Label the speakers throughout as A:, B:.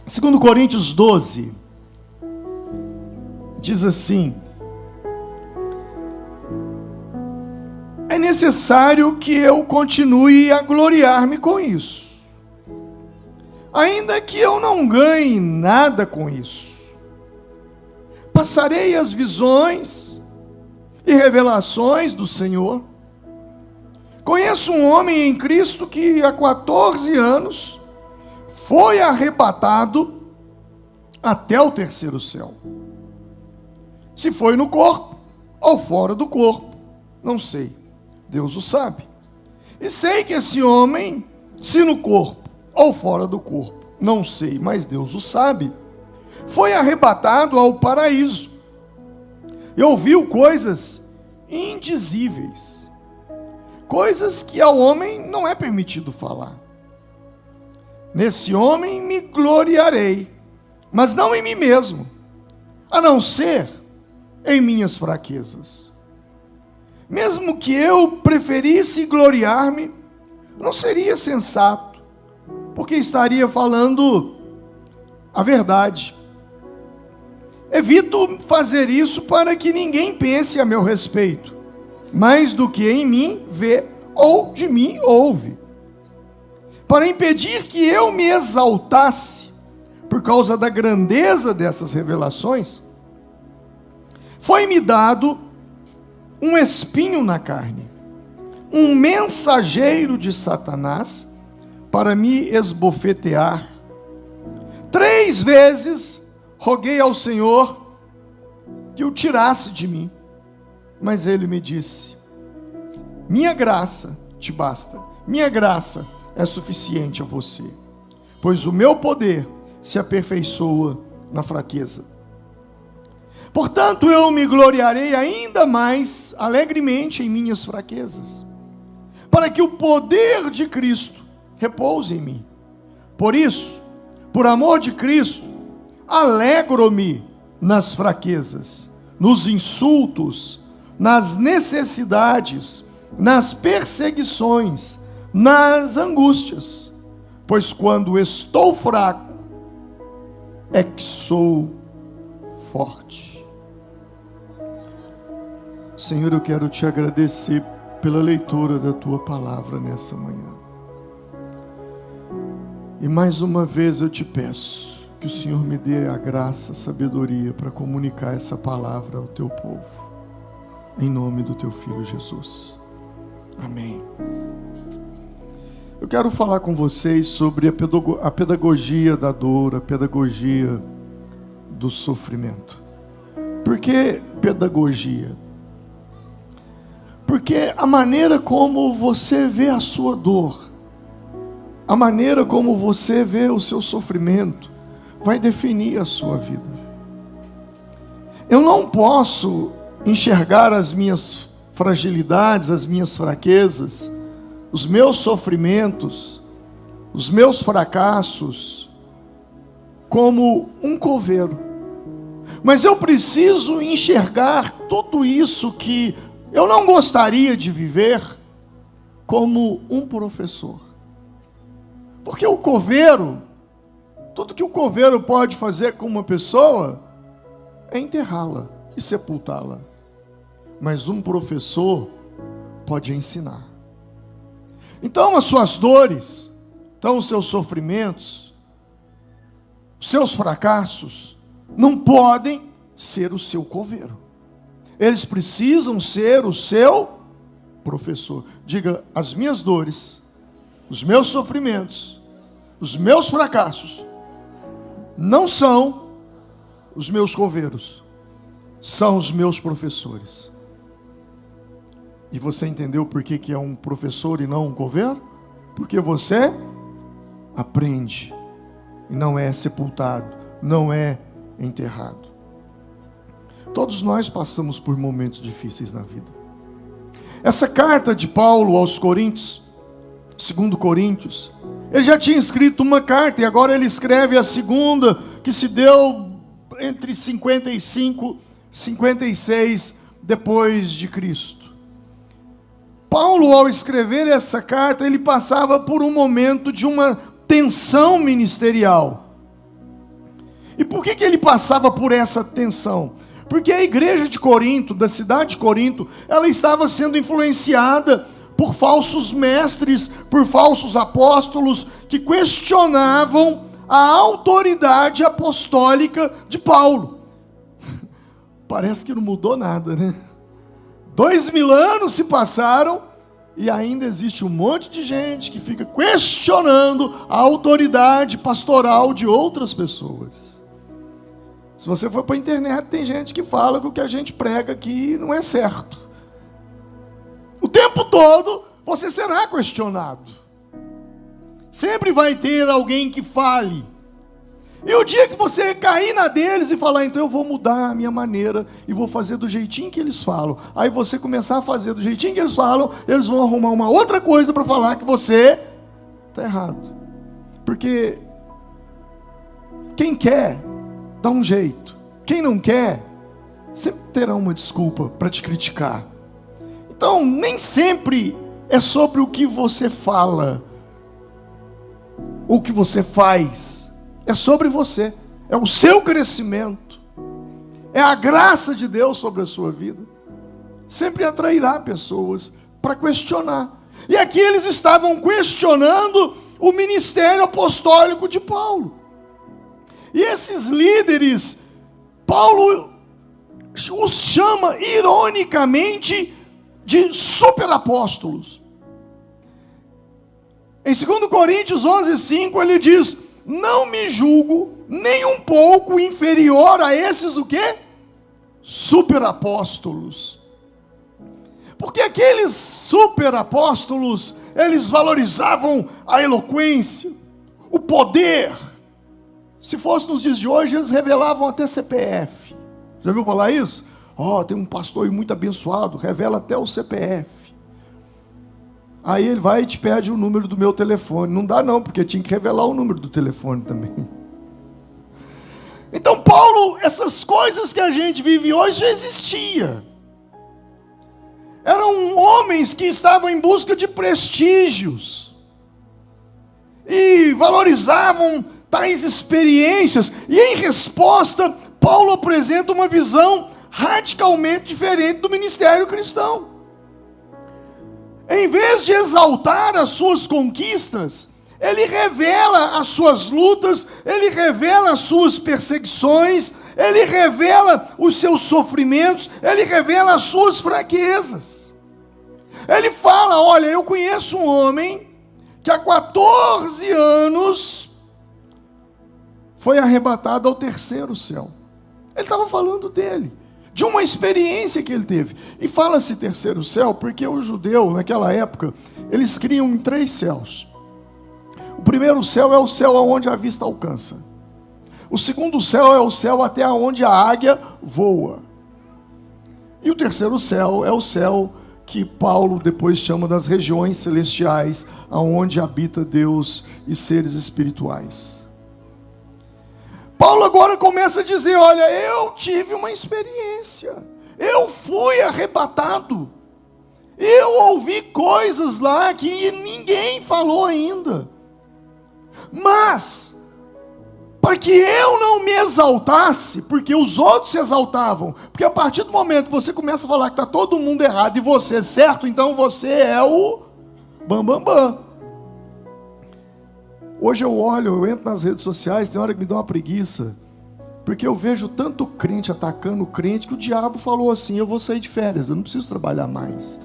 A: 2 Coríntios 12, diz assim: é necessário que eu continue a gloriar-me com isso, ainda que eu não ganhe nada com isso. Passarei as visões e revelações do Senhor. Conheço um homem em Cristo que há 14 anos foi arrebatado até o terceiro céu. Se foi no corpo ou fora do corpo, não sei. Deus o sabe. E sei que esse homem, se no corpo ou fora do corpo, não sei, mas Deus o sabe, foi arrebatado ao paraíso e ouviu coisas indizíveis, coisas que ao homem não é permitido falar. Nesse homem me gloriarei, mas não em mim mesmo, a não ser em minhas fraquezas. Mesmo que eu preferisse gloriar-me, não seria sensato, porque estaria falando a verdade. Evito fazer isso para que ninguém pense a meu respeito, mais do que em mim vê ou de mim ouve. Para impedir que eu me exaltasse por causa da grandeza dessas revelações, foi-me dado um espinho na carne, um mensageiro de Satanás para me esbofetear. 3 vezes roguei ao Senhor que o tirasse de mim, mas ele me disse: minha graça te basta, minha graça é suficiente a você, pois o meu poder se aperfeiçoa na fraqueza. Portanto, eu me gloriarei ainda mais alegremente em minhas fraquezas, para que o poder de Cristo repouse em mim. Por isso, por amor de Cristo, alegro-me nas fraquezas, nos insultos, nas necessidades, nas perseguições, nas angústias, pois quando estou fraco, é que sou forte. Senhor, eu quero te agradecer pela leitura da tua palavra nessa manhã. E mais uma vez eu te peço que o Senhor me dê a graça, a sabedoria para comunicar essa palavra ao teu povo. Em nome do teu Filho Jesus. Amém. Eu quero falar com vocês sobre a pedagogia da dor, a pedagogia do sofrimento. Por que pedagogia? Porque a maneira como você vê a sua dor, a maneira como você vê o seu sofrimento, vai definir a sua vida. Eu não posso enxergar as minhas fragilidades, as minhas fraquezas, os meus sofrimentos, os meus fracassos, como um coveiro. Mas eu preciso enxergar tudo isso que eu não gostaria de viver como um professor. Porque o coveiro, tudo que o coveiro pode fazer com uma pessoa é enterrá-la e sepultá-la. Mas um professor pode ensinar. Então as suas dores, então os seus sofrimentos, os seus fracassos, não podem ser o seu coveiro. Eles precisam ser o seu professor. Diga: as minhas dores, os meus sofrimentos, os meus fracassos, não são os meus coveiros, são os meus professores. E você entendeu por que é um professor e não um coveiro? Porque você aprende e não é sepultado, não é enterrado. Todos nós passamos por momentos difíceis na vida. Essa carta de Paulo aos Coríntios, 2 Coríntios, ele já tinha escrito uma carta e agora ele escreve a segunda, que se deu entre 55 e 56 depois de Cristo. Paulo, ao escrever essa carta, ele passava por um momento de uma tensão ministerial. E por que ele passava por essa tensão? Porque a igreja de Corinto, da cidade de Corinto, ela estava sendo influenciada por falsos mestres, por falsos apóstolos, que questionavam a autoridade apostólica de Paulo. Parece que não mudou nada, né? 2000 anos se passaram e ainda existe um monte de gente que fica questionando a autoridade pastoral de outras pessoas. Se você for para a internet, tem gente que fala que o que a gente prega aqui não é certo. O tempo todo você será questionado. Sempre vai ter alguém que fale. E o dia que você cair na deles e falar, então eu vou mudar a minha maneira e vou fazer do jeitinho que eles falam. Aí você começar a fazer do jeitinho que eles falam, eles vão arrumar uma outra coisa para falar que você está errado. Porque quem quer, dá um jeito. Quem não quer, sempre terá uma desculpa para te criticar. Então, nem sempre é sobre o que você fala, ou o que você faz. É sobre você, é o seu crescimento, é a graça de Deus sobre a sua vida. Sempre atrairá pessoas para questionar. E aqui eles estavam questionando o ministério apostólico de Paulo. E esses líderes, Paulo os chama ironicamente de superapóstolos. Em 2 Coríntios 11:5 ele diz: não me julgo nem um pouco inferior a esses o quê? Superapóstolos. Porque aqueles superapóstolos, eles valorizavam a eloquência, o poder. Se fosse nos dias de hoje, eles revelavam até CPF. Já viu falar isso? Tem um pastor aí muito abençoado, revela até o CPF. Aí ele vai e te pede o número do meu telefone. Não dá não, porque tinha que revelar o número do telefone também. Então Paulo, essas coisas que a gente vive hoje já existia. Eram homens que estavam em busca de prestígios. E valorizavam tais experiências. E em resposta, Paulo apresenta uma visão radicalmente diferente do ministério cristão. Em vez de exaltar as suas conquistas, ele revela as suas lutas, ele revela as suas perseguições, ele revela os seus sofrimentos, ele revela as suas fraquezas. Ele fala: olha, eu conheço um homem que há 14 anos foi arrebatado ao terceiro céu. Ele estava falando dele, de uma experiência que ele teve. E fala-se terceiro céu porque o judeu, naquela época, eles criam em 3 céus. O primeiro céu é o céu aonde a vista alcança. O segundo céu é o céu até onde a águia voa. E o terceiro céu é o céu que Paulo depois chama das regiões celestiais, aonde habita Deus e seres espirituais. Paulo agora começa a dizer: olha, eu tive uma experiência, eu fui arrebatado, eu ouvi coisas lá que ninguém falou ainda, mas, para que eu não me exaltasse, porque os outros se exaltavam, porque a partir do momento que você começa a falar que está todo mundo errado e você certo, então você é o bambambam. Hoje eu entro nas redes sociais, tem hora que me dá uma preguiça, porque eu vejo tanto crente atacando crente, que o diabo falou assim: eu vou sair de férias, eu não preciso trabalhar mais.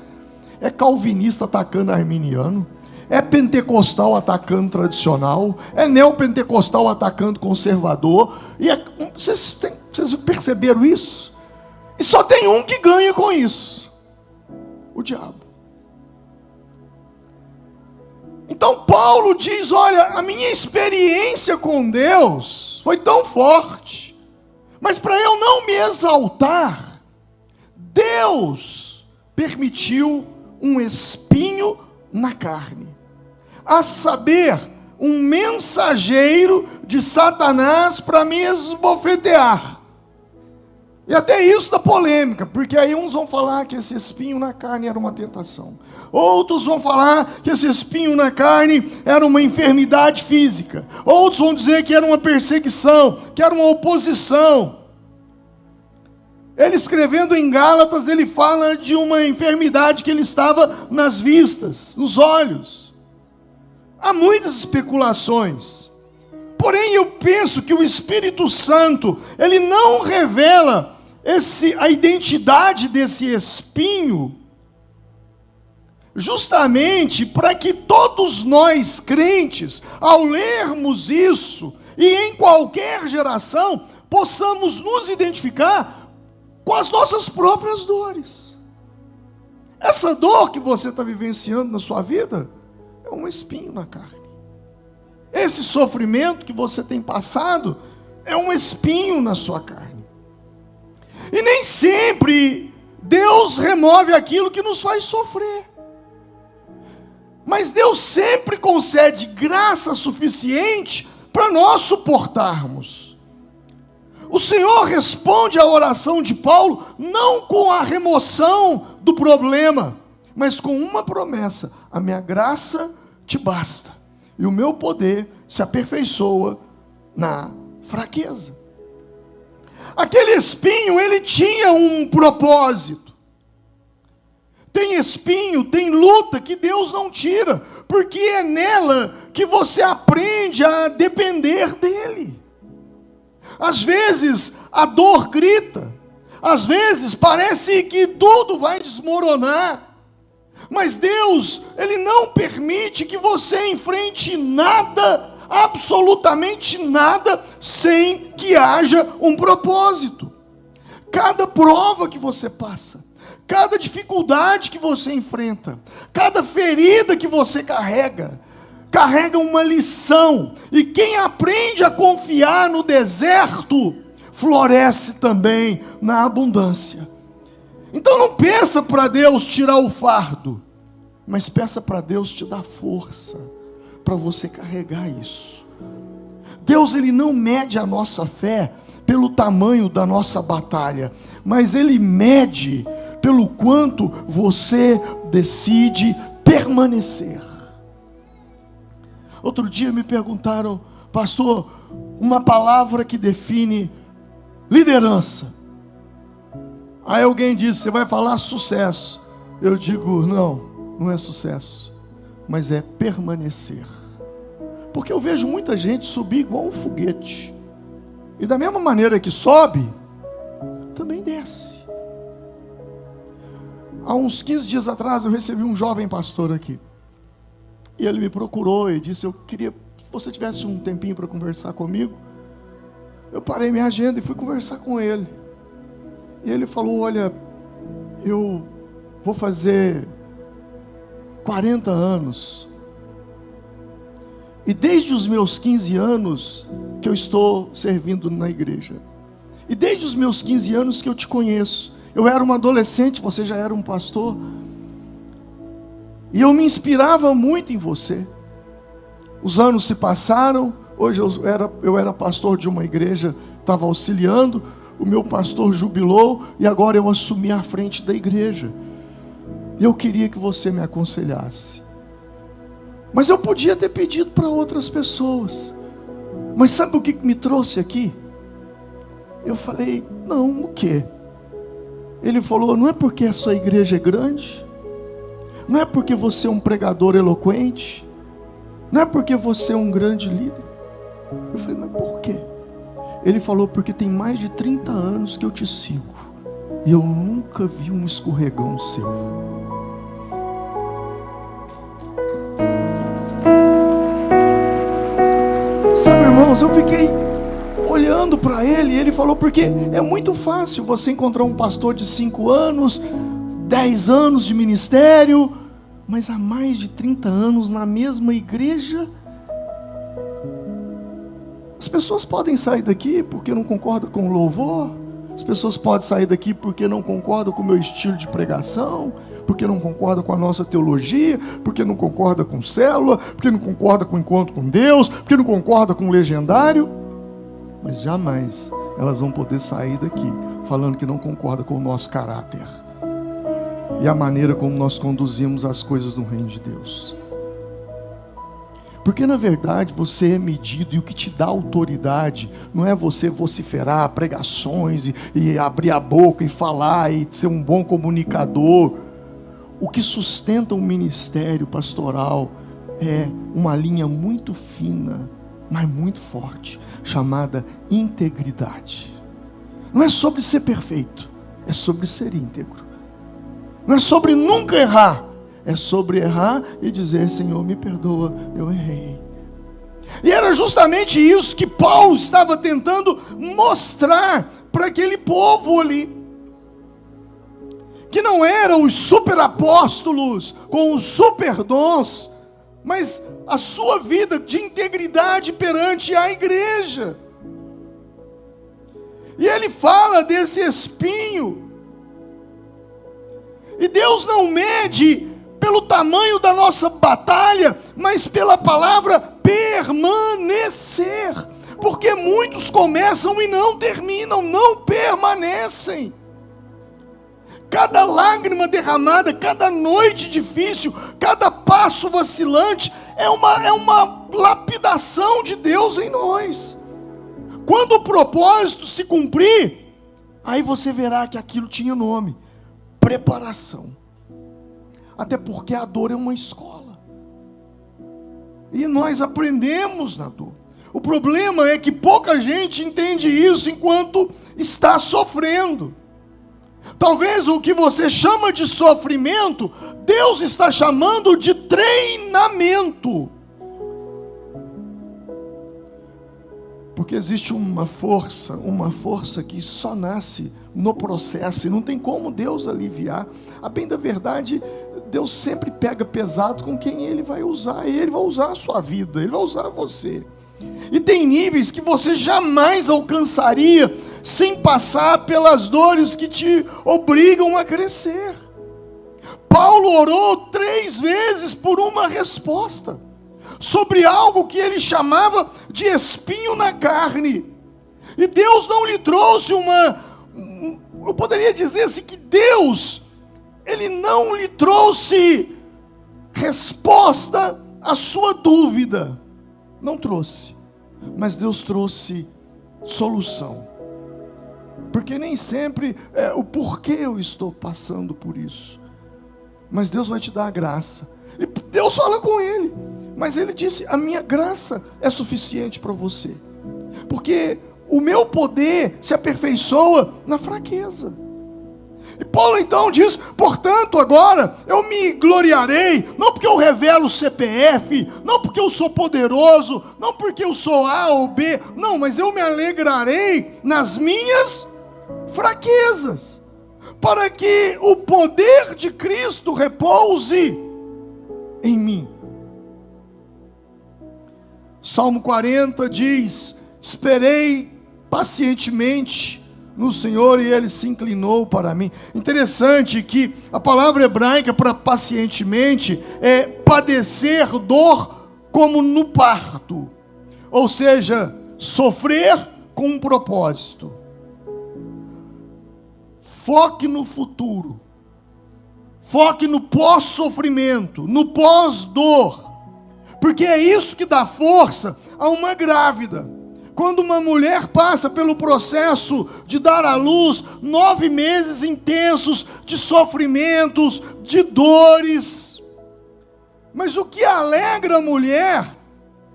A: É calvinista atacando arminiano, é pentecostal atacando tradicional, é neopentecostal atacando conservador, e vocês perceberam isso? E só tem um que ganha com isso: o diabo. Então Paulo diz: olha, a minha experiência com Deus foi tão forte, mas para eu não me exaltar, Deus permitiu um espinho na carne, a saber, um mensageiro de Satanás para me esbofetear. E até isso dá polêmica, porque aí uns vão falar que esse espinho na carne era uma tentação, Outros vão falar que esse espinho na carne era uma enfermidade física. Outros vão dizer que era uma perseguição, que era uma oposição. Ele escrevendo em Gálatas, ele fala de uma enfermidade que ele estava nas vistas, nos olhos. Há muitas especulações. Porém, eu penso que o Espírito Santo, ele não revela a identidade desse espinho, justamente para que todos nós crentes, ao lermos isso, e em qualquer geração, possamos nos identificar com as nossas próprias dores. Essa dor que você está vivenciando na sua vida, é um espinho na carne. Esse sofrimento que você tem passado, é um espinho na sua carne. E nem sempre Deus remove aquilo que nos faz sofrer. Mas Deus sempre concede graça suficiente para nós suportarmos. O Senhor responde à oração de Paulo, não com a remoção do problema, mas com uma promessa: a minha graça te basta, e o meu poder se aperfeiçoa na fraqueza. Aquele espinho, ele tinha um propósito. Tem espinho, tem luta que Deus não tira, porque é nela que você aprende a depender dEle. Às vezes a dor grita, às vezes parece que tudo vai desmoronar, mas Deus, Ele não permite que você enfrente nada, absolutamente nada, sem que haja um propósito. Cada prova que você passa, cada dificuldade que você enfrenta, cada ferida que você carrega uma lição. E quem aprende a confiar no deserto, floresce também na abundância. Então não peça para Deus tirar o fardo, mas peça para Deus te dar força para você carregar isso. Deus, Ele não mede a nossa fé pelo tamanho da nossa batalha, mas Ele mede pelo quanto você decide permanecer. Outro dia me perguntaram: pastor, uma palavra que define liderança. Aí alguém disse: você vai falar sucesso. Eu digo: não é sucesso, mas é permanecer. Porque eu vejo muita gente subir igual um foguete, e da mesma maneira que sobe, também desce. Há uns 15 dias atrás eu recebi um jovem pastor aqui, e ele me procurou e disse: eu queria que você tivesse um tempinho para conversar comigo. Eu parei minha agenda e fui conversar com ele. E ele falou: olha, eu vou fazer 40 anos. E desde os meus 15 anos que eu estou servindo na igreja. E desde os meus 15 anos que eu te conheço. Eu era um adolescente, você já era um pastor. E eu me inspirava muito em você. Os anos se passaram. Hoje eu era pastor de uma igreja, estava auxiliando. O meu pastor jubilou e agora eu assumi a frente da igreja. E eu queria que você me aconselhasse. Mas eu podia ter pedido para outras pessoas. Mas sabe o que me trouxe aqui? Eu falei: não, o quê? Ele falou: não é porque a sua igreja é grande, não é porque você é um pregador eloquente, não é porque você é um grande líder. Eu falei: mas por quê? Ele falou: porque tem mais de 30 anos que eu te sigo, e eu nunca vi um escorregão seu. Sabe, irmãos, eu fiquei olhando para ele, e ele falou: porque é muito fácil você encontrar um pastor de 5 anos, 10 anos de ministério, mas há mais de 30 anos na mesma igreja. As pessoas podem sair daqui porque não concordam com o louvor, as pessoas podem sair daqui porque não concordam com o meu estilo de pregação, porque não concorda com a nossa teologia, porque não concorda com célula, porque não concorda com o encontro com Deus, porque não concorda com o legendário. Mas jamais elas vão poder sair daqui falando que não concorda com o nosso caráter. e a maneira como nós conduzimos as coisas no reino de Deus. Porque na verdade você é medido, e o que te dá autoridade não é você vociferar pregações e abrir a boca e falar e ser um bom comunicador. O que sustenta um ministério pastoral é uma linha muito fina, mas muito forte, chamada integridade. Não é sobre ser perfeito, é sobre ser íntegro. Não é sobre nunca errar, é sobre errar e dizer: Senhor, me perdoa, eu errei. E era justamente isso que Paulo estava tentando mostrar para aquele povo ali, que não eram os super apóstolos com os super dons, mas a sua vida de integridade perante a igreja. E ele fala desse espinho, e Deus não mede pelo tamanho da nossa batalha, mas pela palavra permanecer, porque muitos começam e não terminam, não permanecem. Cada lágrima derramada, cada noite difícil, cada passo vacilante, é uma lapidação de Deus em nós. Quando o propósito se cumprir, aí você verá que aquilo tinha nome: preparação. Até porque a dor é uma escola, e nós aprendemos na dor. O problema é que pouca gente entende isso enquanto está sofrendo. Talvez o que você chama de sofrimento, Deus está chamando de treinamento. Porque existe uma força que só nasce no processo, e não tem como Deus aliviar. A bem da verdade, Deus sempre pega pesado com quem Ele vai usar, e Ele vai usar a sua vida, Ele vai usar você. E tem níveis que você jamais alcançaria sem passar pelas dores que te obrigam a crescer. Paulo orou 3 vezes por uma resposta, sobre algo que ele chamava de espinho na carne. E Deus não lhe trouxe eu poderia dizer assim, que Deus, Ele não lhe trouxe resposta à sua dúvida. Não trouxe. Mas Deus trouxe solução. Porque nem sempre é o porquê eu estou passando por isso. Mas Deus vai te dar a graça. E Deus fala com ele. Mas ele disse: a minha graça é suficiente para você. Porque o meu poder se aperfeiçoa na fraqueza. E Paulo então diz: portanto agora eu me gloriarei, não porque eu revelo o CPF, não porque eu sou poderoso, não porque eu sou A ou B, não, mas eu me alegrarei nas minhas fraquezas, para que o poder de Cristo repouse em mim. Salmo 40 diz: esperei pacientemente no Senhor e Ele se inclinou para mim. Interessante que a palavra hebraica para pacientemente é padecer dor como no parto, ou seja, sofrer com um propósito. Foque no futuro, foque no pós-sofrimento, no pós-dor, porque é isso que dá força a uma grávida. Quando uma mulher passa pelo processo de dar à luz, 9 meses intensos de sofrimentos, de dores. Mas o que alegra a mulher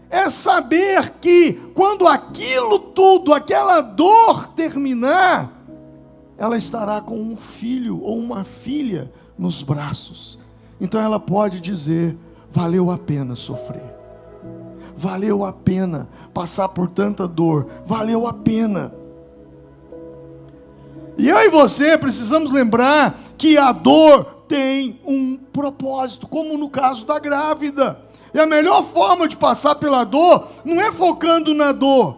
A: é saber que quando aquilo tudo, aquela dor terminar, ela estará com um filho ou uma filha nos braços. Então ela pode dizer: valeu a pena sofrer. Valeu a pena passar por tanta dor, valeu a pena. E eu e você precisamos lembrar que a dor tem um propósito, como no caso da grávida. E a melhor forma de passar pela dor não é focando na dor,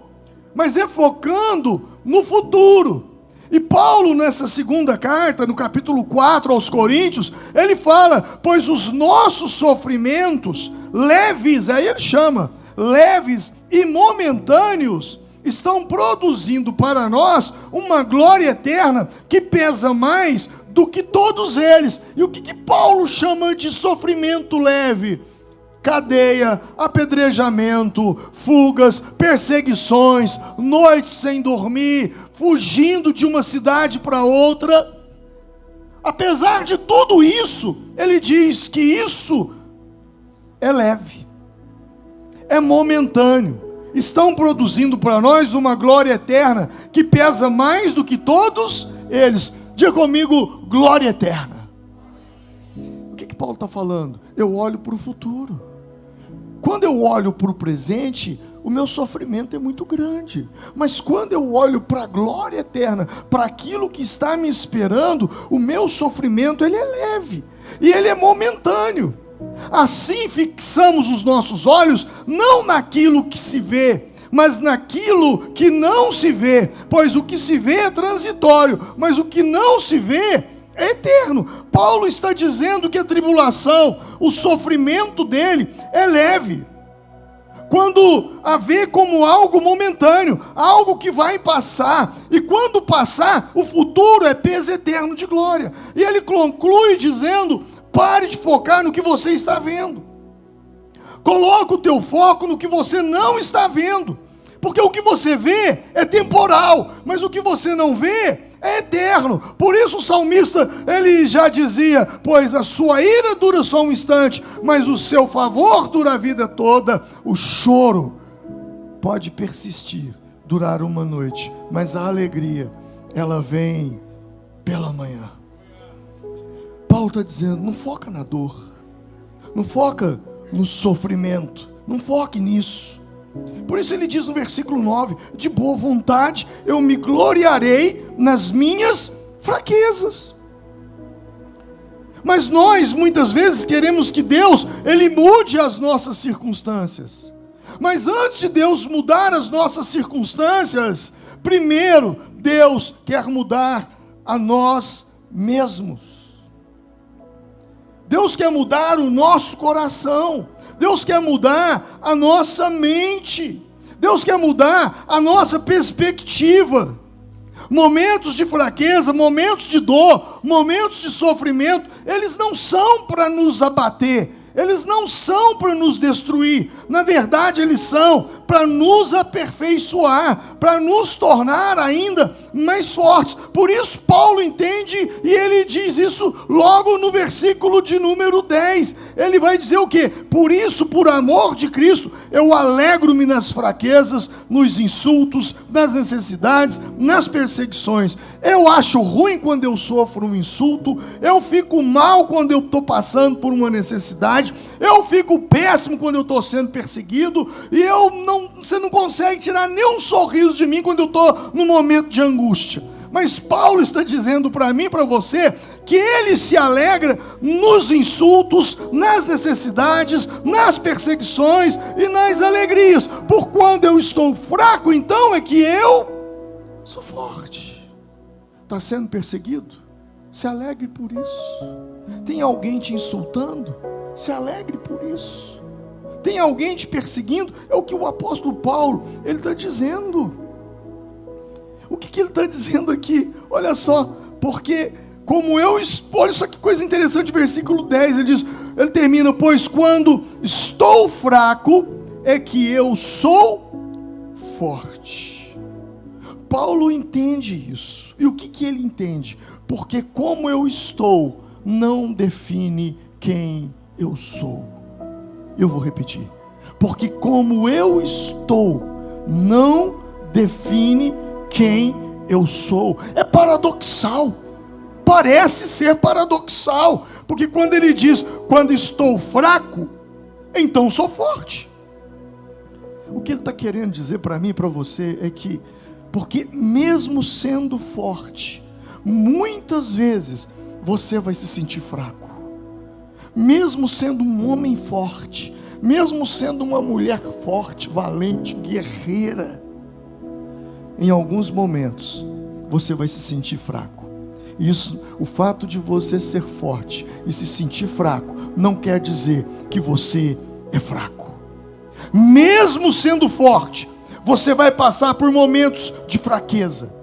A: mas é focando no futuro. E Paulo, nessa segunda carta, no capítulo 4 aos Coríntios, ele fala: pois os nossos sofrimentos leves, aí ele chama, leves e momentâneos, estão produzindo para nós uma glória eterna que pesa mais do que todos eles. E o que Paulo chama de sofrimento leve? Cadeia, apedrejamento, fugas, perseguições, noites sem dormir, fugindo de uma cidade para outra. Apesar de tudo isso, ele diz que isso é leve, é momentâneo. Estão produzindo para nós uma glória eterna que pesa mais do que todos eles. Diga comigo, glória eterna. O que Paulo está falando? Eu olho para o futuro. Quando eu olho para o presente, o meu sofrimento é muito grande. Mas quando eu olho para a glória eterna, para aquilo que está me esperando, o meu sofrimento ele é leve e ele é momentâneo. Assim fixamos os nossos olhos não naquilo que se vê, mas naquilo que não se vê, pois o que se vê é transitório, mas o que não se vê é eterno. Paulo está dizendo que a tribulação, o sofrimento dele é leve, quando a vê como algo momentâneo, algo que vai passar, e quando passar, o futuro é peso eterno de glória. E ele conclui dizendo: pare de focar no que você está vendo, coloca o teu foco no que você não está vendo, porque o que você vê é temporal, mas o que você não vê é eterno. Por isso o salmista, ele já dizia: pois a sua ira dura só um instante, mas o seu favor dura a vida toda. O choro pode persistir, durar uma noite, mas a alegria, ela vem pela manhã. Paulo está dizendo: não foca na dor, não foca no sofrimento, não foque nisso. Por isso ele diz no versículo 9: de boa vontade eu me gloriarei nas minhas fraquezas. Mas nós muitas vezes queremos que Deus, ele mude as nossas circunstâncias. Mas antes de Deus mudar as nossas circunstâncias, primeiro Deus quer mudar a nós mesmos. Deus quer mudar o nosso coração. Deus quer mudar a nossa mente. Deus quer mudar a nossa perspectiva. Momentos de fraqueza, momentos de dor, momentos de sofrimento, eles não são para nos abater, eles não são para nos destruir. Na verdade, eles são para nos aperfeiçoar, para nos tornar ainda mais fortes. Por isso Paulo entende, e ele diz isso logo no versículo de número 10. Ele vai dizer o quê? Por isso, por amor de Cristo, eu alegro-me nas fraquezas, nos insultos, nas necessidades, nas perseguições. Eu acho ruim quando eu sofro um insulto, eu fico mal quando eu estou passando por uma necessidade, eu fico péssimo quando eu estou sendo perseguido, e você não consegue tirar nem um sorriso de mim quando eu estou num momento de angústia. Mas Paulo está dizendo para mim e para você que ele se alegra nos insultos, nas necessidades, nas perseguições e nas alegrias. Por quando eu estou fraco, então é que eu sou forte. Está sendo perseguido? Se alegre por isso. Tem alguém te insultando? Se alegre por isso. Tem alguém te perseguindo? É o que o apóstolo Paulo, ele está dizendo. O que ele está dizendo aqui? Olha só, porque como olha só que coisa interessante, versículo 10, ele termina: pois quando estou fraco, é que eu sou forte. Paulo entende isso. E o que ele entende? Porque como eu estou, não define quem eu sou. Eu vou repetir. Porque como eu estou, não define quem eu sou. É paradoxal. Parece ser paradoxal. Porque quando ele diz: quando estou fraco, então sou forte. O que ele está querendo dizer para mim e para você é que, porque mesmo sendo forte, muitas vezes você vai se sentir fraco. Mesmo sendo um homem forte, mesmo sendo uma mulher forte, valente, guerreira, em alguns momentos você vai se sentir fraco. Isso, o fato de você ser forte e se sentir fraco, não quer dizer que você é fraco. Mesmo sendo forte, você vai passar por momentos de fraqueza.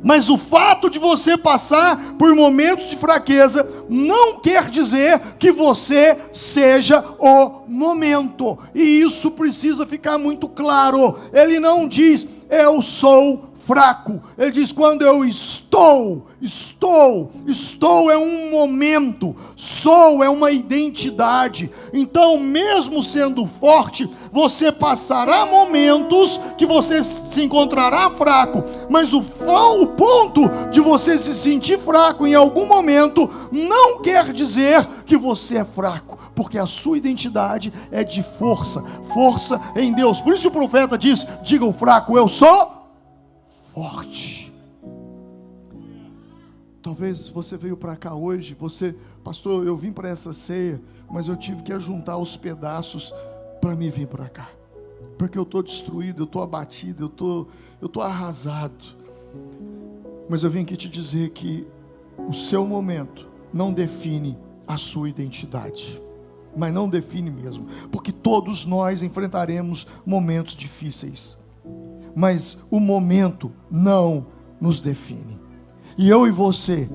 A: Mas o fato de você passar por momentos de fraqueza não quer dizer que você seja o momento. E isso precisa ficar muito claro. Ele não diz, eu sou fraco. Ele diz, quando eu estou é um momento, sou é uma identidade. Então, mesmo sendo forte, você passará momentos que você se encontrará fraco, mas o ponto de você se sentir fraco em algum momento não quer dizer que você é fraco, porque a sua identidade é de força em Deus. Por isso o profeta diz, diga o fraco, eu sou forte. Talvez você veio para cá hoje, pastor, eu vim para essa ceia, mas eu tive que ajuntar os pedaços para me vir para cá, porque eu estou destruído, eu estou abatido, eu estou arrasado. Mas eu vim aqui te dizer que o seu momento não define a sua identidade, mas não define mesmo, porque todos nós enfrentaremos momentos difíceis, mas o momento não nos define. E eu e você,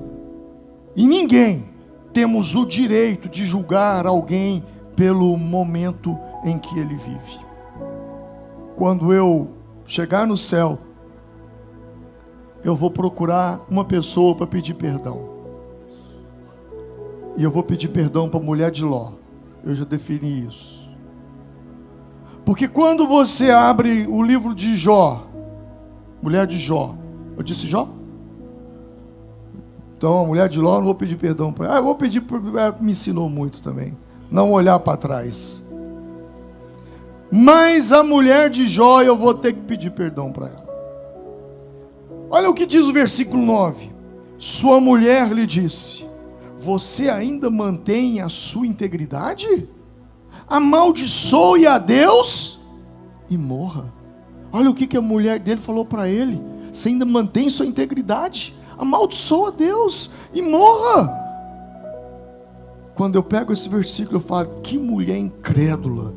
A: e ninguém, temos o direito de julgar alguém pelo momento em que ele vive. Quando eu chegar no céu, eu vou procurar uma pessoa para pedir perdão. E eu vou pedir perdão para a mulher de Ló. Eu já defini isso. Porque quando você abre o livro de Jó, mulher de Jó, eu disse Jó? Então a mulher de Ló, não vou pedir perdão para ela. Eu vou pedir, porque ela me ensinou muito também. Não olhar para trás. Mas a mulher de Jó, eu vou ter que pedir perdão para ela. Olha o que diz o versículo 9. Sua mulher lhe disse, você ainda mantém a sua integridade? Amaldiçoe a Deus e morra. Olha o que a mulher dele falou para ele. Você ainda mantém sua integridade? Amaldiçoa a Deus e morra. Quando eu pego esse versículo, eu falo, que mulher incrédula.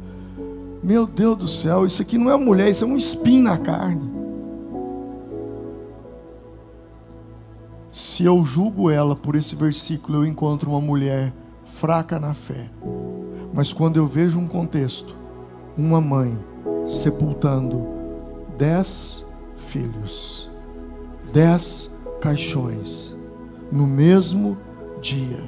A: Meu Deus do céu, isso aqui não é mulher, isso é um espinho na carne. Se eu julgo ela por esse versículo, eu encontro uma mulher fraca na fé. Mas quando eu vejo um contexto, uma mãe sepultando 10 filhos, 10 caixões, no mesmo dia,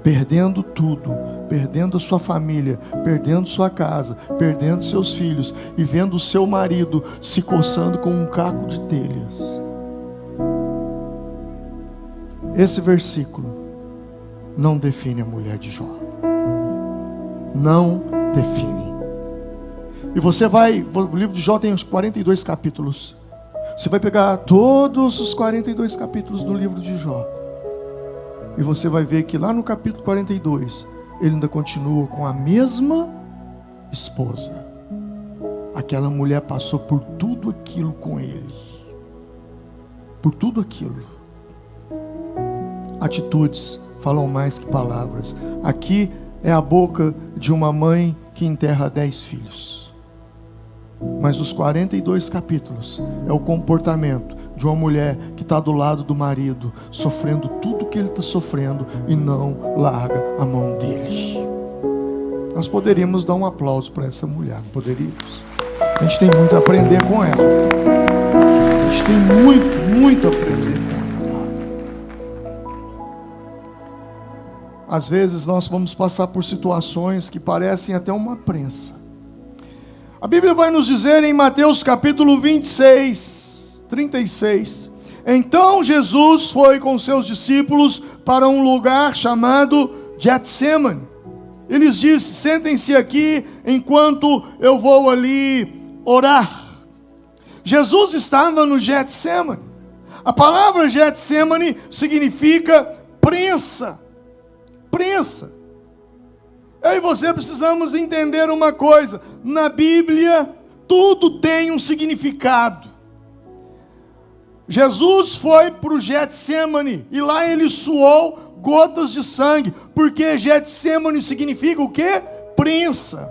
A: perdendo tudo, perdendo a sua família, perdendo sua casa, perdendo seus filhos, e vendo o seu marido se coçando com um caco de telhas. Esse versículo não define a mulher de Jó. Não define. E você vai, o livro de Jó tem uns 42 capítulos. Você vai pegar todos os 42 capítulos do livro de Jó, e você vai ver que lá no capítulo 42, ele ainda continua com a mesma esposa. Aquela mulher passou por tudo aquilo com ele. Por tudo aquilo. Atitudes falam mais que palavras. Aqui é a boca de uma mãe que enterra 10 filhos. Mas os 42 capítulos é o comportamento de uma mulher que está do lado do marido, sofrendo tudo que ele está sofrendo e não larga a mão dele. Nós poderíamos dar um aplauso para essa mulher, não poderíamos? A gente tem muito a aprender com ela. A gente tem muito a aprender com ela. Às vezes nós vamos passar por situações que parecem até uma prensa. A Bíblia vai nos dizer em Mateus capítulo 26, 36. Então Jesus foi com seus discípulos para um lugar chamado Getsemane. Ele lhes disse, sentem-se aqui enquanto eu vou ali orar. Jesus estava no Getsemane. A palavra Getsemane significa prensa. Prensa. Eu e você precisamos entender uma coisa. Na Bíblia, tudo tem um significado. Jesus foi para o Getsemane e lá ele suou gotas de sangue, porque Getsemane significa o quê? Prensa.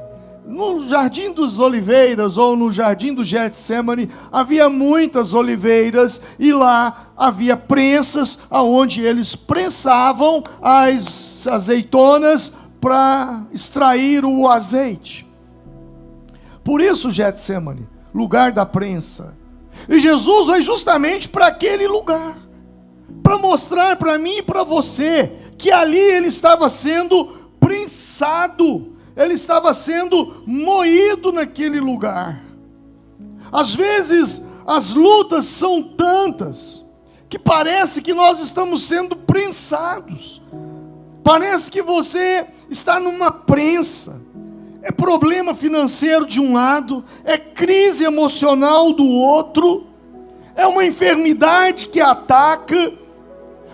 A: no Jardim dos Oliveiras ou no Jardim do Getsemane havia muitas oliveiras e lá havia prensas aonde eles prensavam as azeitonas para extrair o azeite. Por isso Getsemane, lugar da prensa. E Jesus vai justamente para aquele lugar, para mostrar para mim e para você que ali ele estava sendo prensado, ele estava sendo moído naquele lugar. Às vezes as lutas são tantas que parece que nós estamos sendo prensados. Parece que você está numa prensa. É problema financeiro de um lado, é crise emocional do outro, é uma enfermidade que ataca.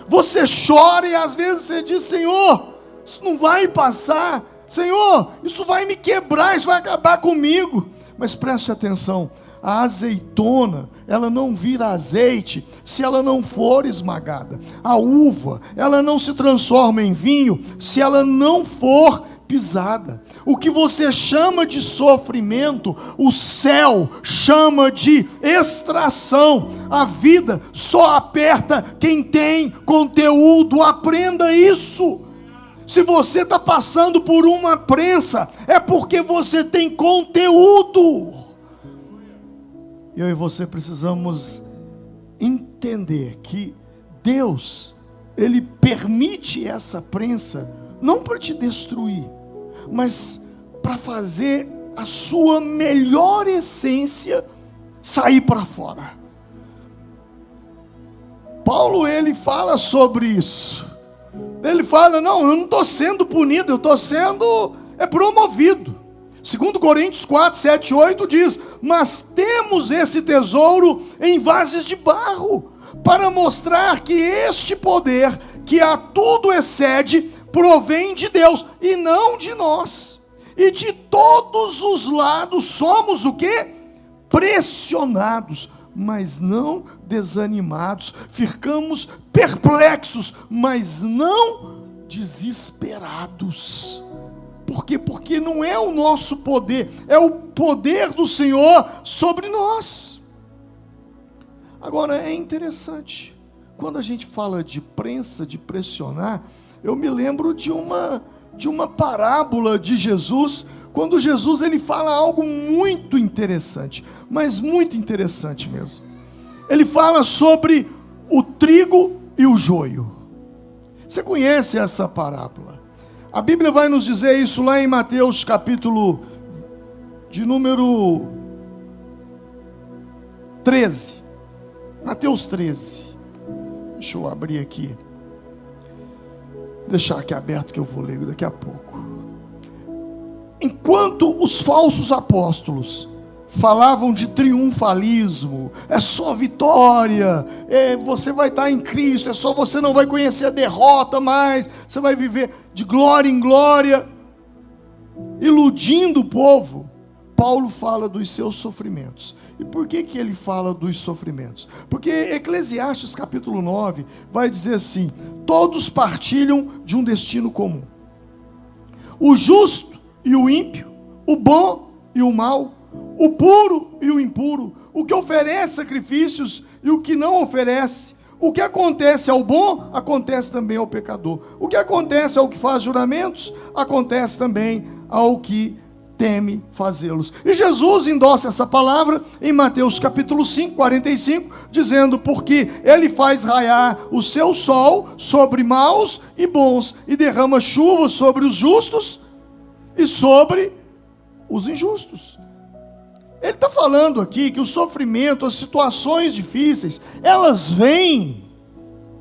A: Você chora e às vezes você diz: Senhor, isso não vai passar. Senhor, isso vai me quebrar, isso vai acabar comigo. Mas preste atenção, a azeitona, ela não vira azeite se ela não for esmagada. A uva, ela não se transforma em vinho se ela não for pisada. O que você chama de sofrimento, o céu chama de extração. A vida só aperta quem tem conteúdo. Aprenda isso. Se você está passando por uma prensa, é porque você tem conteúdo. Eu e você precisamos entender que Deus, Ele permite essa prensa, não para te destruir, mas para fazer a sua melhor essência sair para fora. Paulo, ele fala sobre isso. Ele fala: não, eu não estou sendo punido, eu estou sendo promovido. 2 Coríntios 4, 7, 8 diz: mas temos esse tesouro em vasos de barro, para mostrar que este poder, que a tudo excede, provém de Deus e não de nós. E de todos os lados somos o quê? Pressionados, mas não desanimados. Ficamos perplexos, mas não desesperados. Por quê? Porque não é o nosso poder, é o poder do Senhor sobre nós. Agora é interessante, quando a gente fala de prensa, de pressionar, eu me lembro de uma parábola de Jesus, quando Jesus ele fala algo muito interessante, mas muito interessante mesmo. Ele fala sobre o trigo e o joio. Você conhece essa parábola? A Bíblia vai nos dizer isso lá em Mateus capítulo de número 13. Mateus 13. Deixa eu abrir aqui. Deixar aqui aberto que eu vou ler daqui a pouco. Enquanto os falsos apóstolos falavam de triunfalismo, é só vitória, você vai estar em Cristo, é só você não vai conhecer a derrota mais, você vai viver de glória em glória, iludindo o povo. Paulo fala dos seus sofrimentos. E por que ele fala dos sofrimentos? Porque Eclesiastes capítulo 9 vai dizer assim: todos partilham de um destino comum. O justo e o ímpio, o bom e o mau, o puro e o impuro, o que oferece sacrifícios e o que não oferece. O que acontece ao bom, acontece também ao pecador. O que acontece ao que faz juramentos, acontece também ao que teme fazê-los. E Jesus endossa essa palavra em Mateus capítulo 5, 45, dizendo: porque ele faz raiar o seu sol sobre maus e bons, e derrama chuva sobre os justos e sobre os injustos. Ele está falando aqui que o sofrimento, as situações difíceis, elas vêm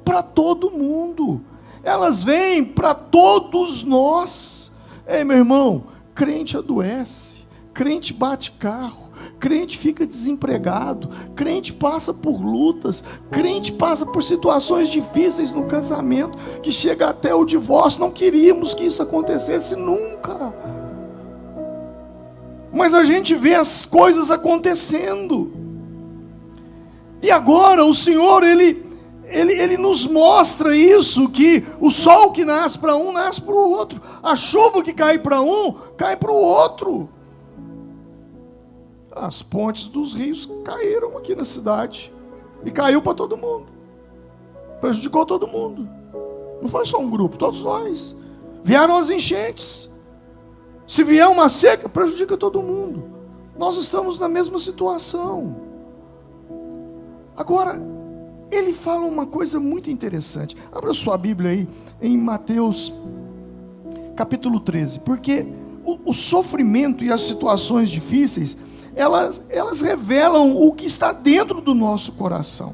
A: para todo mundo, elas vêm para todos nós. Ei, meu irmão, crente adoece, crente bate carro, crente fica desempregado, crente passa por lutas, crente passa por situações difíceis no casamento, que chega até o divórcio. Não queríamos que isso acontecesse nunca, mas a gente vê as coisas acontecendo. E agora o Senhor, Ele nos mostra isso, que o sol que nasce para um, nasce para o outro. A chuva que cai para um, cai para o outro. as pontes dos rios caíram aqui na cidade. E caiu para todo mundo. Prejudicou todo mundo. Não foi só um grupo, todos nós. Vieram as enchentes. Se vier uma seca, prejudica todo mundo. Nós estamos na mesma situação. Agora, ele fala uma coisa muito interessante. Abra sua Bíblia aí, em Mateus capítulo 13. Porque o sofrimento e as situações difíceis, elas revelam o que está dentro do nosso coração.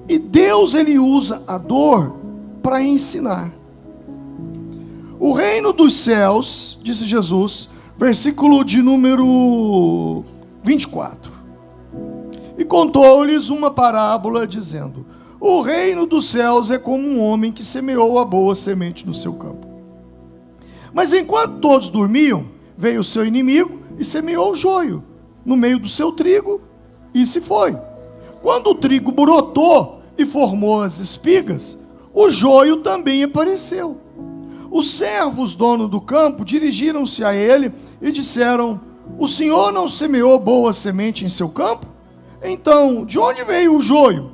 A: E Deus, ele usa a dor para ensinar. O reino dos céus, disse Jesus, versículo de número 24. E contou-lhes uma parábola, dizendo: o reino dos céus é como um homem que semeou a boa semente no seu campo. Mas enquanto todos dormiam, veio o seu inimigo e semeou o joio no meio do seu trigo, e se foi. Quando o trigo brotou e formou as espigas, o joio também apareceu. Os servos, dono do campo, dirigiram-se a ele e disseram: o senhor não semeou boa semente em seu campo? Então, de onde veio o joio?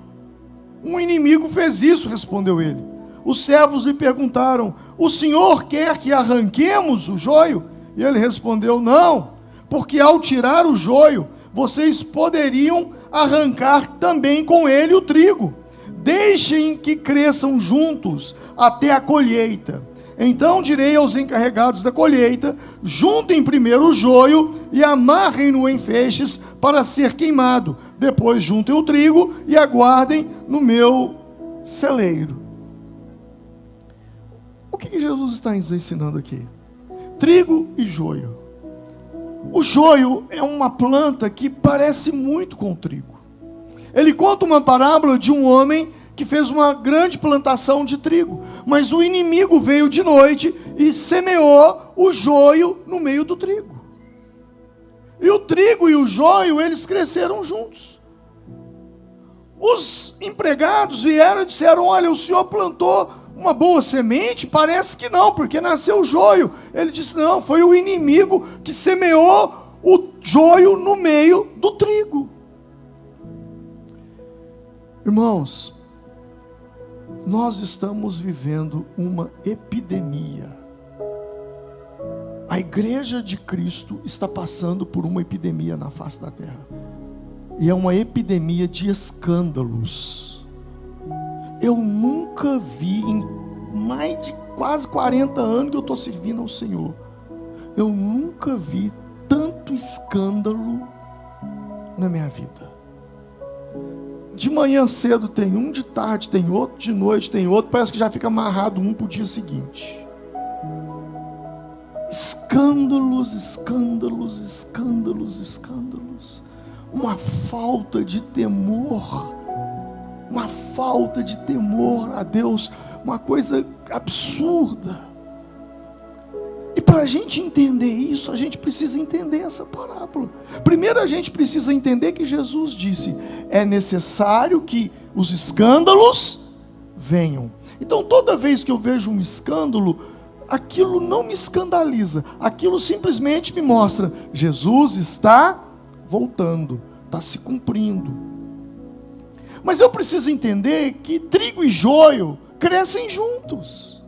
A: Um inimigo fez isso, respondeu ele. Os servos lhe perguntaram: o senhor quer que arranquemos o joio? E ele respondeu: não, porque ao tirar o joio, vocês poderiam arrancar também com ele o trigo. Deixem que cresçam juntos até a colheita. Então direi aos encarregados da colheita: juntem primeiro o joio e amarrem-no em feixes para ser queimado. Depois juntem o trigo e aguardem no meu celeiro. O que Jesus está nos ensinando aqui? Trigo e joio. O joio é uma planta que parece muito com o trigo. Ele conta uma parábola de um homem que fez uma grande plantação de trigo, mas o inimigo veio de noite e semeou o joio no meio do trigo. E o trigo e o joio, eles cresceram juntos. Os empregados vieram e disseram: olha, o senhor plantou uma boa semente? Parece que não, porque nasceu o joio. Ele disse: não, foi o inimigo que semeou o joio no meio do trigo. Irmãos, nós estamos vivendo uma epidemia. A igreja de Cristo está passando por uma epidemia na face da terra. E é uma epidemia de escândalos. Eu nunca vi, em mais de quase 40 anos que eu estou servindo ao Senhor, eu nunca vi tanto escândalo na minha vida. De manhã cedo tem um, de tarde tem outro, de noite tem outro, parece que já fica amarrado um para o dia seguinte. Escândalos, escândalos, escândalos, escândalos. Uma falta de temor, uma falta de temor a Deus, uma coisa absurda. E para a gente entender isso, a gente precisa entender essa parábola. Primeiro a gente precisa entender que Jesus disse: é necessário que os escândalos venham. Então toda vez que eu vejo um escândalo, aquilo não me escandaliza, aquilo simplesmente me mostra: Jesus está voltando, está se cumprindo. Mas eu preciso entender que trigo e joio crescem juntos.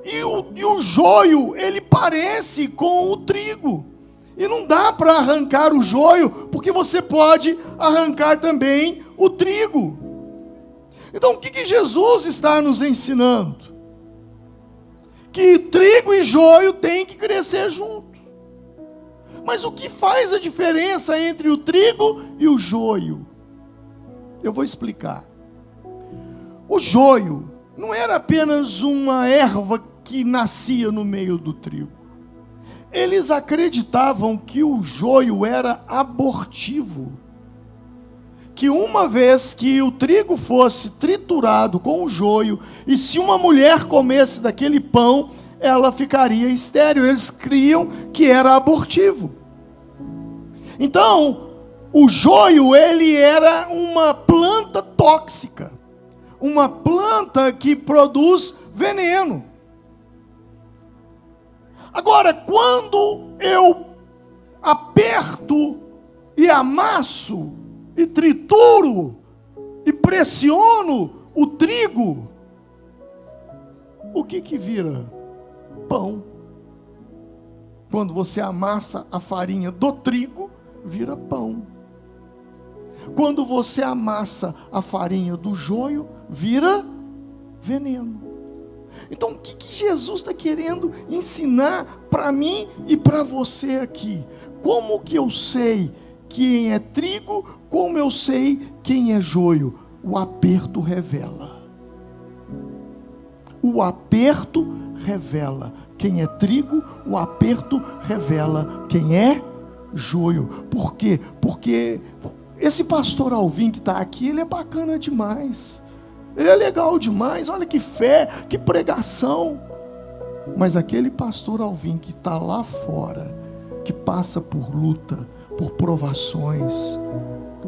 A: E o joio, ele parece com o trigo. E não dá para arrancar o joio, porque você pode arrancar também o trigo. Então o que Jesus está nos ensinando? Que trigo e joio têm que crescer juntos. Mas o que faz a diferença entre o trigo e o joio? Eu vou explicar. O joio não era apenas uma erva que nascia no meio do trigo. Eles acreditavam que o joio era abortivo. Que uma vez que o trigo fosse triturado com o joio, e se uma mulher comesse daquele pão, ela ficaria estéril. Eles criam que era abortivo. Então, o joio, ele era uma planta tóxica. Uma planta que produz veneno. Agora, quando eu aperto e amasso e trituro e pressiono o trigo, o que vira? Pão. Quando você amassa a farinha do trigo, vira pão. Quando você amassa a farinha do joio, vira veneno. Então o que Jesus está querendo ensinar para mim e para você aqui? Como que eu sei quem é trigo? Como eu sei quem é joio? O aperto revela. O aperto revela quem é trigo, o aperto revela quem é joio. Por quê? Porque esse pastor Alvim que está aqui, ele é bacana demais. Ele é legal demais, olha que fé, que pregação. Mas aquele pastor Alvim que está lá fora, que passa por luta, por provações,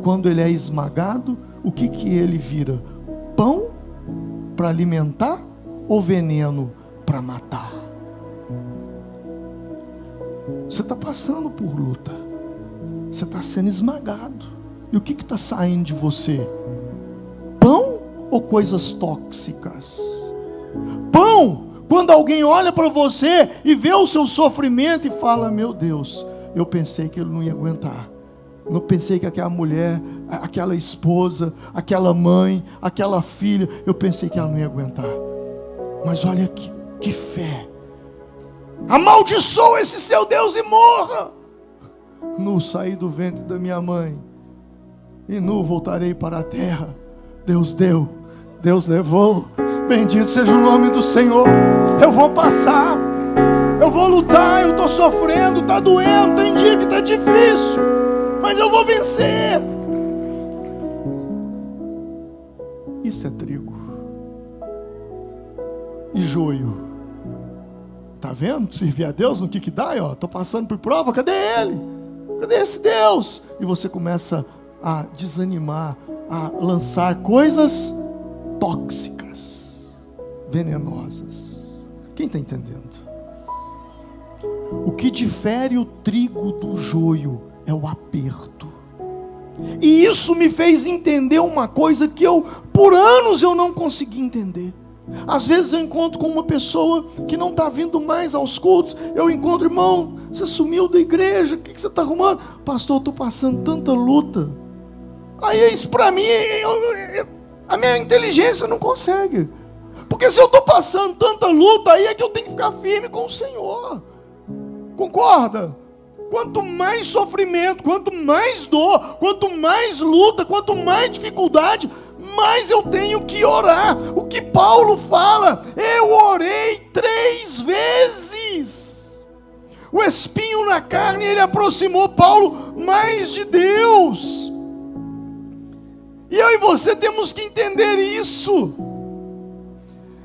A: quando ele é esmagado, o que ele vira? Pão para alimentar ou veneno para matar? Você está passando por luta, você está sendo esmagado, e o que está saindo de você? Pão ou coisas tóxicas? Pão, quando alguém olha para você e vê o seu sofrimento e fala: meu Deus, eu pensei que ele não ia aguentar. Eu pensei que aquela mulher, aquela esposa, aquela mãe, aquela filha, eu pensei que ela não ia aguentar. Mas olha que fé. Amaldiçoa esse seu Deus e morra. Nu saí do ventre da minha mãe, e nu voltarei para a terra. Deus deu, Deus levou. Bendito seja o nome do Senhor. Eu vou passar, eu vou lutar, eu estou sofrendo, está doendo, tem dia que está difícil, mas eu vou vencer. Isso é trigo e joio. Está vendo? Servir a Deus no que dá, ó. Estou passando por prova, cadê ele? Cadê esse Deus? E você começa a desanimar, a lançar coisas tóxicas, venenosas. Quem está entendendo? O que difere o trigo do joio é o aperto. E isso me fez entender uma coisa que por anos eu não consegui entender. Às vezes eu encontro com uma pessoa que não está vindo mais aos cultos. Eu encontro: irmão, você sumiu da igreja, o que você está arrumando? Pastor, eu estou passando tanta luta. Aí isso para mim, a minha inteligência não consegue. Porque se eu estou passando tanta luta, aí é que eu tenho que ficar firme com o Senhor. Concorda? Quanto mais sofrimento, quanto mais dor, quanto mais luta, quanto mais dificuldade, mais eu tenho que orar. O que Paulo fala: eu orei 3 vezes. O espinho na carne, ele aproximou Paulo mais de Deus. E eu e você temos que entender isso.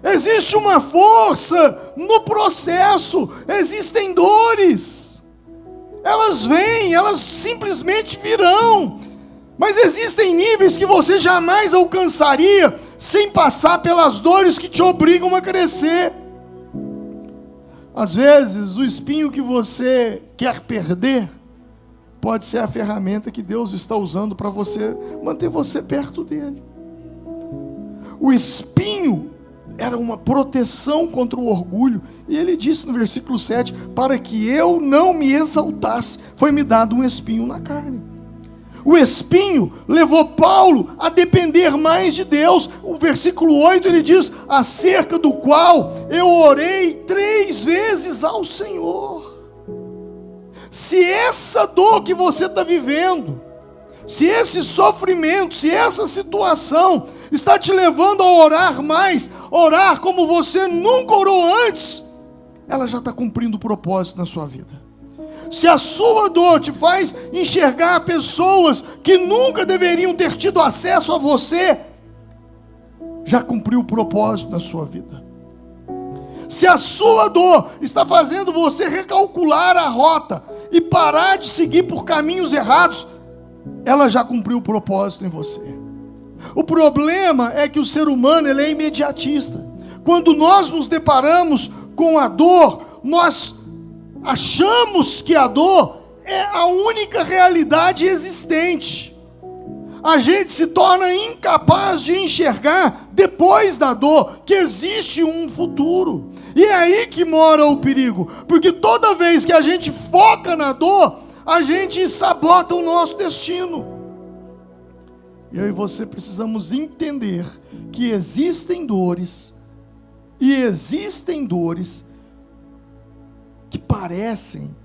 A: Existe uma força no processo, existem dores. Elas vêm, elas simplesmente virão. Mas existem níveis que você jamais alcançaria sem passar pelas dores que te obrigam a crescer. Às vezes, o espinho que você quer perder pode ser a ferramenta que Deus está usando para você manter você perto dele. O espinho era uma proteção contra o orgulho. E ele disse no versículo 7: para que eu não me exaltasse, foi-me dado um espinho na carne. O espinho levou Paulo a depender mais de Deus. O versículo 8 ele diz: acerca do qual eu orei 3 vezes ao Senhor. Se essa dor que você está vivendo, se esse sofrimento, se essa situação está te levando a orar mais, orar como você nunca orou antes, ela já está cumprindo o propósito na sua vida. Se a sua dor te faz enxergar pessoas que nunca deveriam ter tido acesso a você, já cumpriu o propósito na sua vida. Se a sua dor está fazendo você recalcular a rota e parar de seguir por caminhos errados, ela já cumpriu o propósito em você. O problema é que o ser humano, ele é imediatista. Quando nós nos deparamos com a dor, nós achamos que a dor é a única realidade existente. A gente se torna incapaz de enxergar, depois da dor, que existe um futuro. E é aí que mora o perigo, porque toda vez que a gente foca na dor, a gente sabota o nosso destino. Eu e você precisamos entender que existem dores, e existem dores que parecem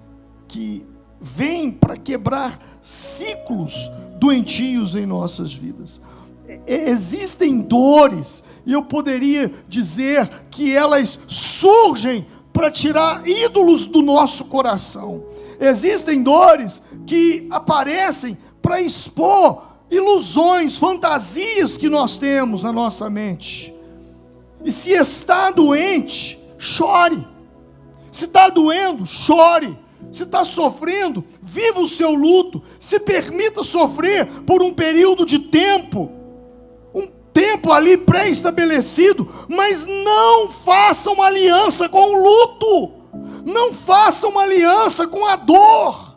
A: que vêm para quebrar ciclos doentios em nossas vidas. Existem dores, e eu poderia dizer que elas surgem para tirar ídolos do nosso coração. Existem dores que aparecem para expor ilusões, fantasias que nós temos na nossa mente. E se está doente, chore. Se está doendo, chore. Se está sofrendo, viva o seu luto. Se permita sofrer por um período de tempo, um tempo ali pré-estabelecido, mas não faça uma aliança com o luto. Não faça uma aliança com a dor.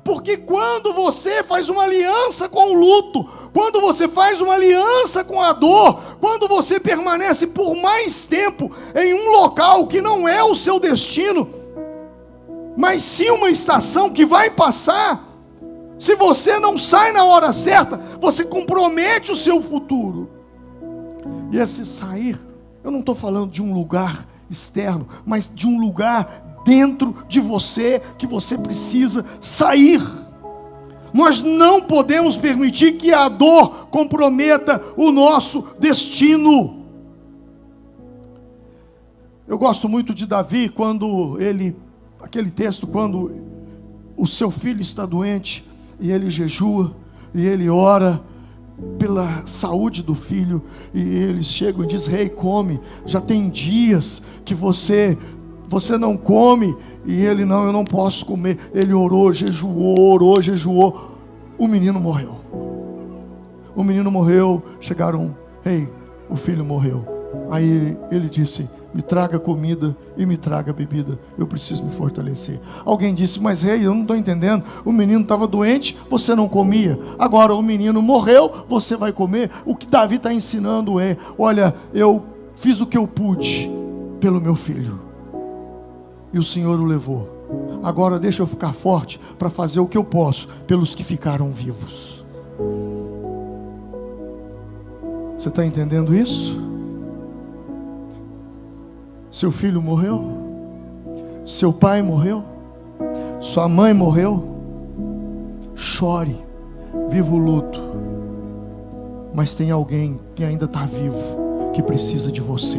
A: Porque quando você faz uma aliança com o luto, quando você faz uma aliança com a dor, quando você permanece por mais tempo em um local que não é o seu destino, mas sim uma estação que vai passar, se você não sai na hora certa, você compromete o seu futuro. E esse sair, eu não estou falando de um lugar externo, mas de um lugar dentro de você, que você precisa sair. Nós não podemos permitir que a dor comprometa o nosso destino. Eu gosto muito de Davi, quando aquele texto, quando o seu filho está doente, e ele jejua, e ele ora pela saúde do filho, e eles chegam e dizem: rei, come, já tem dias que você não come. E ele: não, eu não posso comer. Ele orou, jejuou. O menino morreu. Chegaram: rei, o filho morreu. Aí ele disse: me traga comida e me traga bebida, eu preciso me fortalecer. Alguém disse: mas rei, eu não estou entendendo, o menino estava doente, você não comia, agora o menino morreu, você vai comer. O que Davi está ensinando é: olha, eu fiz o que eu pude pelo meu filho, e o Senhor o levou. Agora deixa eu ficar forte para fazer o que eu posso pelos que ficaram vivos. Você está entendendo isso? Seu filho morreu, seu pai morreu, sua mãe morreu. Chore, viva o luto, mas tem alguém que ainda está vivo, que precisa de você.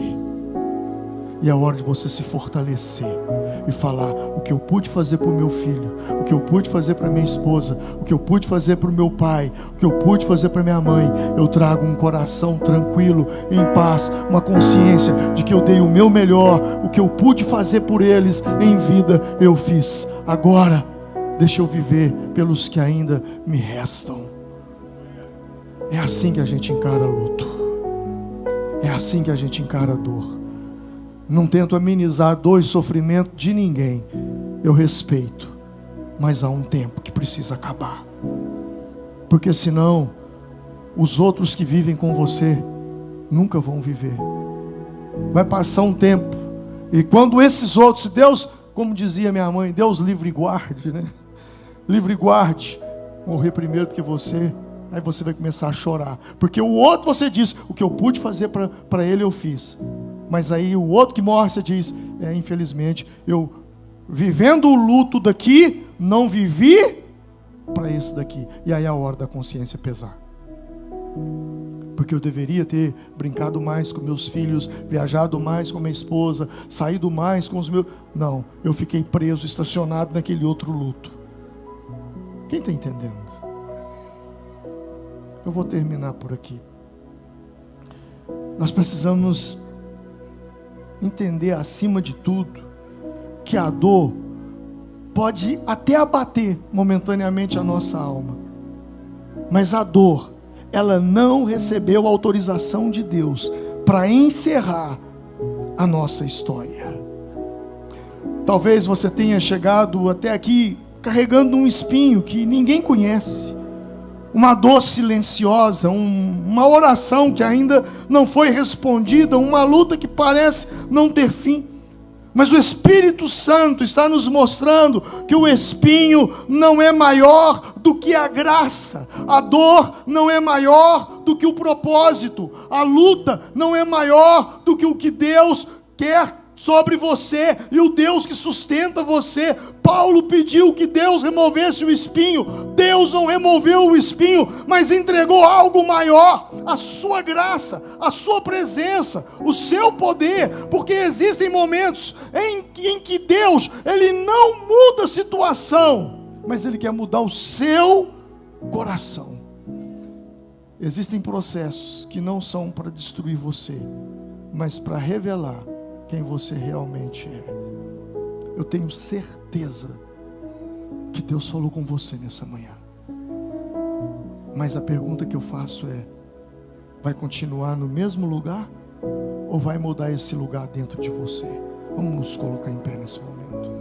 A: E é hora de você se fortalecer e falar: o que eu pude fazer para o meu filho, o que eu pude fazer para minha esposa, o que eu pude fazer para o meu pai, o que eu pude fazer para minha mãe, eu trago um coração tranquilo, em paz, uma consciência de que eu dei o meu melhor. O que eu pude fazer por eles em vida, eu fiz. Agora deixa eu viver pelos que ainda me restam. É assim que a gente encara luto, é assim que a gente encara dor. Não tento amenizar dor e sofrimento de ninguém, eu respeito, mas há um tempo que precisa acabar, porque senão os outros que vivem com você nunca vão viver. Vai passar um tempo, e quando esses outros, se Deus, como dizia minha mãe, Deus livre e guarde, né? Livre e guarde morrer primeiro do que você, aí você vai começar a chorar, porque o outro, você diz: o que eu pude fazer para ele eu fiz. Mas aí o outro que morre, você diz: infelizmente, eu vivendo o luto daqui, não vivi para esse daqui. E aí é a hora da consciência pesar. Porque eu deveria ter brincado mais com meus filhos, viajado mais com minha esposa, saído mais com os meus... Não, eu fiquei preso, estacionado naquele outro luto. Quem está entendendo? Eu vou terminar por aqui. Nós precisamos entender, acima de tudo, que a dor pode até abater momentaneamente a nossa alma, mas a dor, ela não recebeu autorização de Deus para encerrar a nossa história. Talvez você tenha chegado até aqui carregando um espinho que ninguém conhece, uma dor silenciosa, uma oração que ainda não foi respondida, uma luta que parece não ter fim. Mas o Espírito Santo está nos mostrando que o espinho não é maior do que a graça, a dor não é maior do que o propósito, a luta não é maior do que o que Deus quer sobre você e o Deus que sustenta você. Paulo pediu que Deus removesse o espinho. Deus não removeu o espinho, mas entregou algo maior: a sua graça, a sua presença, o seu poder. Porque existem momentos em que Deus, Ele não muda a situação, mas Ele quer mudar o seu coração. Existem processos que não são para destruir você, mas para revelar quem você realmente é. Eu tenho certeza que Deus falou com você nessa manhã. Mas a pergunta que eu faço é: vai continuar no mesmo lugar? Ou vai mudar esse lugar dentro de você? Vamos nos colocar em pé nesse momento.